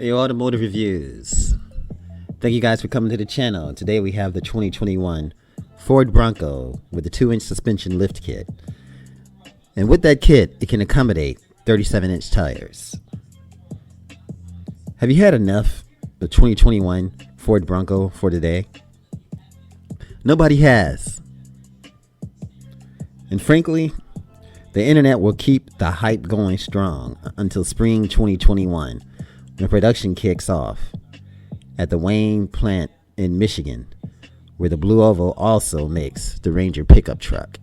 Hey, automotive reviews. Thank you guys for coming to the channel. Today we have the 2021 Ford Bronco with the 2-inch suspension lift kit. And with that kit, it can accommodate 37-inch tires. Have you had enough of the 2021 Ford Bronco for today? Nobody has. And frankly, the internet will keep the hype going strong until spring 2021. When production kicks off at the Wayne plant in Michigan, where the Blue Oval also makes the Ranger pickup truck.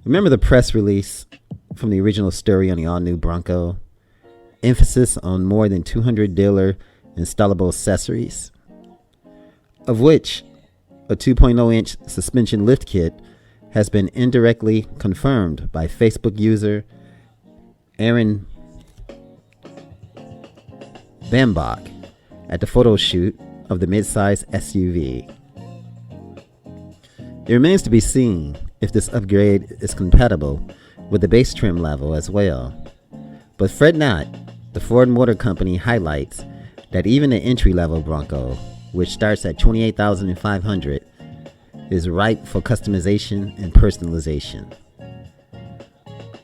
Remember the press release from the original story on the all-new Bronco? Emphasis on more than 200 dealer installable accessories, of which a 2.0-inch suspension lift kit has been indirectly confirmed by Facebook user Aaron Bambach at the photo shoot of the midsize SUV. It remains to be seen if this upgrade is compatible with the base trim level as well. But fret not, the Ford Motor Company highlights that even the entry-level Bronco, which starts at $28,500, is ripe for customization and personalization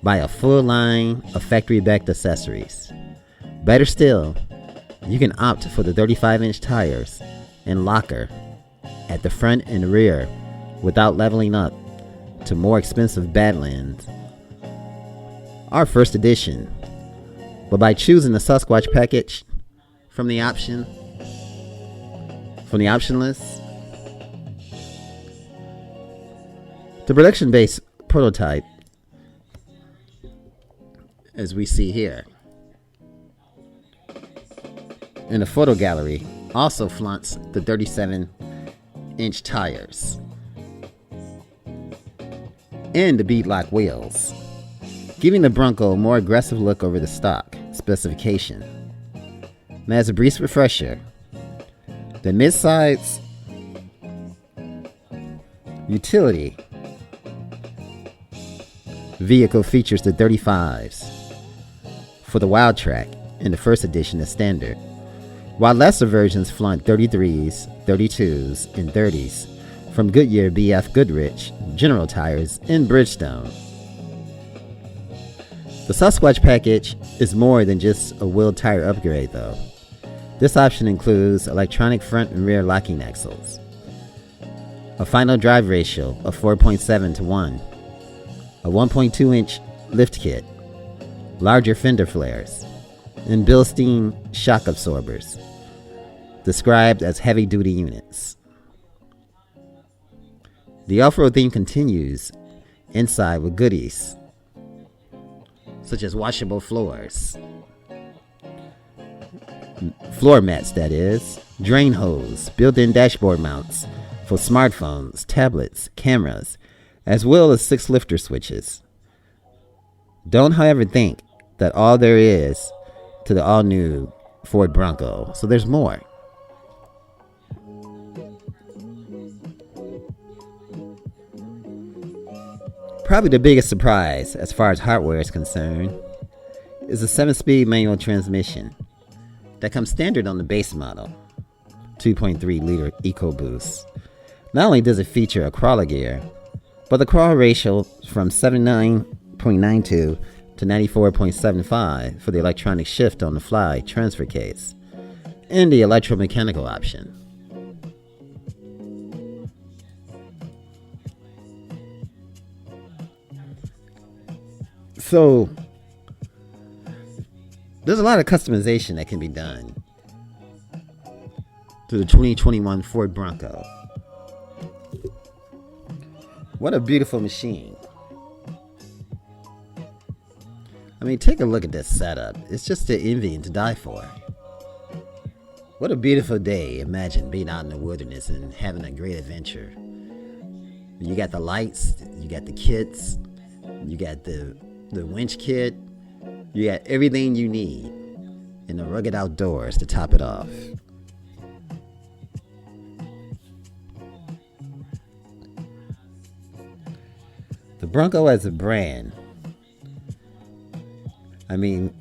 by a full line of factory-backed accessories. Better still, you can opt for the 35-inch tires and locker at the front and rear without leveling up to more expensive Badlands or First Edition. But by choosing the Sasquatch Package from the option list, the production-based prototype, as we see here in the photo gallery, also flaunts the 37-inch tires and the beadlock wheels, giving the Bronco a more aggressive look over the stock specification. And as a brief refresher, the midsize utility vehicle features the 35s for the WildTrak and the First Edition as standard, while lesser versions flaunt 33s, 32s, and 30s from Goodyear, BF Goodrich, General Tires, and Bridgestone. The Sasquatch Package is more than just a wheel tire upgrade though. This option includes electronic front and rear locking axles, a final drive ratio of 4.7 to 1, a 1.2-inch lift kit, larger fender flares, and Bilstein shock absorbers, described as heavy-duty units. The off-road theme continues inside with goodies such as washable floors, floor mats that is, drain hose, built-in dashboard mounts for smartphones, tablets, cameras, as well as 6 lifter switches. Don't, however, think that all there is to the all-new Ford Bronco, so there's more. Probably the biggest surprise as far as hardware is concerned is a 7-speed manual transmission that comes standard on the base model 2.3-liter EcoBoost. Not only does it feature a crawler gear, but the crawl ratio from 79.92 to 94.75 for the electronic shift on the fly transfer case and the electromechanical option. So there's a lot of customization that can be done to the 2021 Ford Bronco. What a beautiful machine. I mean, take a look at this setup. It's just to envy and to die for. What a beautiful day. Imagine being out in the wilderness and having a great adventure. You got the lights, you got the kits, you got the winch kit, you got everything you need in the rugged outdoors to top it off. The Bronco as a brand, I mean,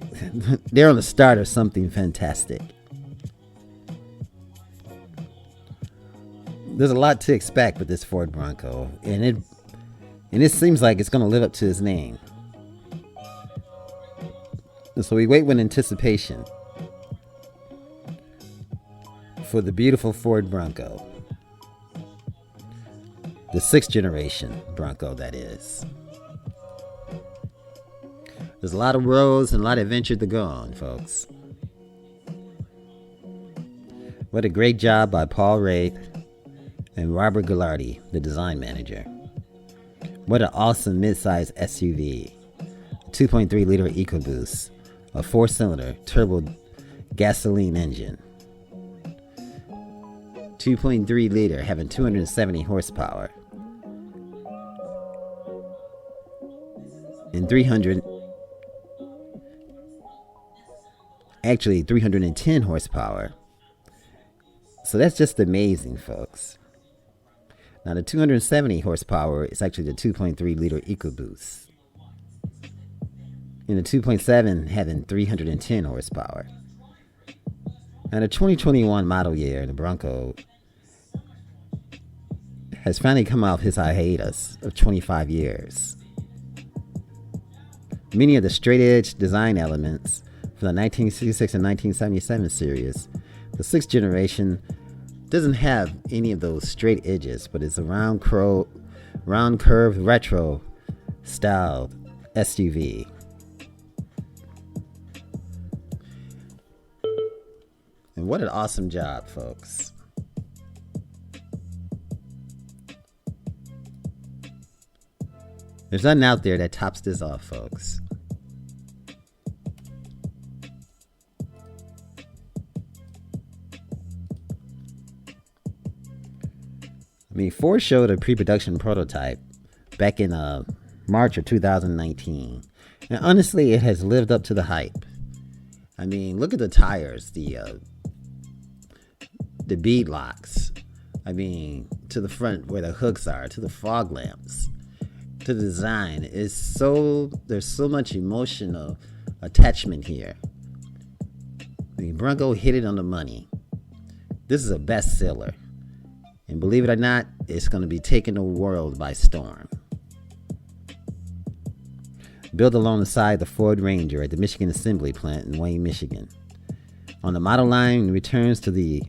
they're on the start of something fantastic. There's a lot to expect with this Ford Bronco, and it seems like it's going to live up to its name. And so we wait with anticipation for the beautiful Ford Bronco. The 6th generation Bronco, that is. There's a lot of roads and a lot of adventure to go on, folks. What a great job by Paul Wraith and Robert Ghilardi, the design manager. What an awesome mid-size SUV. 2.3 liter EcoBoost, a 4-cylinder turbo gasoline engine. 2.3 liter, having 270 horsepower. And 310 horsepower. So that's just amazing, folks. Now the 270 horsepower is actually the 2.3 liter EcoBoost. And the 2.7 having 310 horsepower. Now the 2021 model year, the Bronco has finally come off his hiatus of 25 years. Many of the straight edge design elements from the 1966 and 1977 series, the 6th generation doesn't have any of those straight edges, but it's a round curved retro styled SUV. And what an awesome job, folks. There's nothing out there that tops this off, folks. I mean, Ford showed a pre-production prototype back in March of 2019. And honestly, it has lived up to the hype. I mean, look at the tires, the bead locks. I mean, to the front where the hooks are, to the fog lamps, to the design. There's so much emotional attachment here. I mean, Bronco hit it on the money. This is a bestseller. And believe it or not, it's going to be taking the world by storm. Built alongside the Ford Ranger at the Michigan Assembly Plant in Wayne, Michigan. On the model line, it returns to the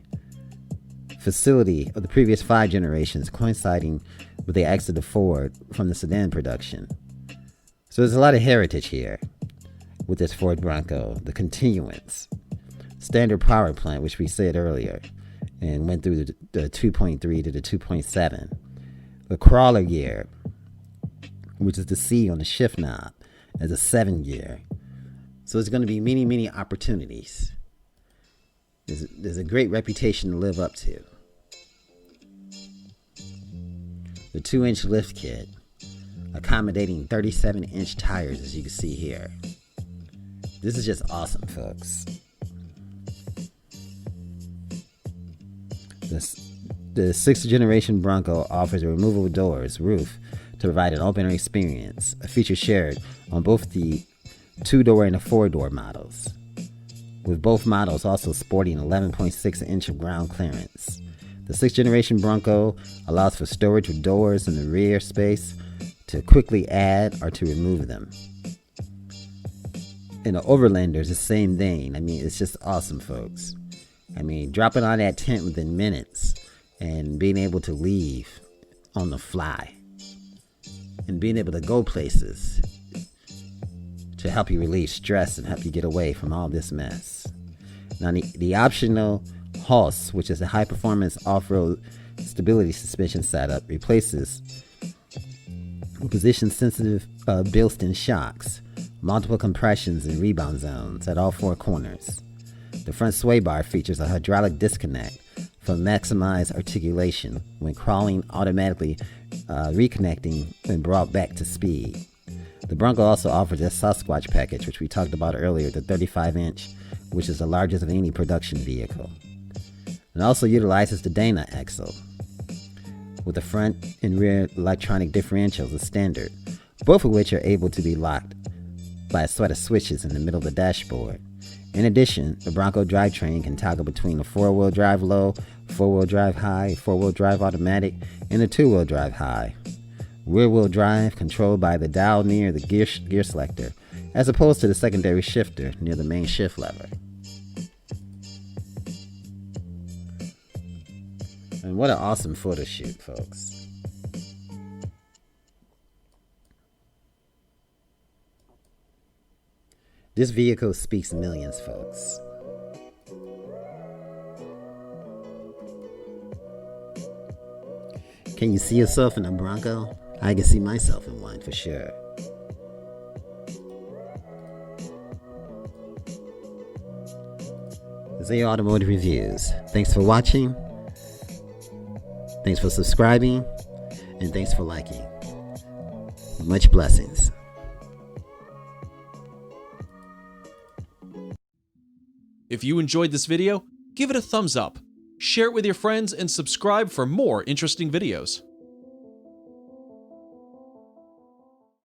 facility of the previous 5 generations, coinciding with the exit of Ford from the sedan production. So there's a lot of heritage here with this Ford Bronco. The continuance, standard power plant, which we said earlier, and went through the 2.3 to the 2.7. The crawler gear, which is the C on the shift knob, as a 7 gear. So there's going to be many opportunities. There's a great reputation to live up to. The 2-inch lift kit, accommodating 37-inch tires, as you can see here. This is just awesome, folks. The 6th generation Bronco offers a removable doors roof to provide an open experience, a feature shared on both the 2-door and the 4-door models, with both models also sporting 11.6 inch of ground clearance. The 6th generation Bronco allows for storage with doors in the rear space to quickly add or to remove them. And the Overlander's the same thing. I mean, it's just awesome, folks. I mean, dropping on that tent within minutes and being able to leave on the fly and being able to go places to help you relieve stress and help you get away from all this mess. Now, the optional Hulse, which is a high-performance off-road stability suspension setup, replaces position-sensitive Bilstein shocks, multiple compressions and rebound zones at all 4 corners. The front sway bar features a hydraulic disconnect for maximized articulation when crawling, automatically reconnecting when brought back to speed. The Bronco also offers a Sasquatch Package, which we talked about earlier, the 35-inch, which is the largest of any production vehicle. It also utilizes the Dana axle, with the front and rear electronic differentials as standard, both of which are able to be locked by a set of switches in the middle of the dashboard. In addition, the Bronco drivetrain can toggle between a 4-wheel drive low, 4-wheel drive high, 4-wheel drive automatic, and a 2-wheel drive high. Rear-wheel drive controlled by the dial near the gear selector, as opposed to the secondary shifter near the main shift lever. And what an awesome photo shoot, folks. This vehicle speaks millions, folks. Can you see yourself in a Bronco? I can see myself in one for sure. These are automotive reviews. Thanks for watching. Thanks for subscribing. And thanks for liking. Much blessings. If you enjoyed this video, give it a thumbs up, share it with your friends, and subscribe for more interesting videos.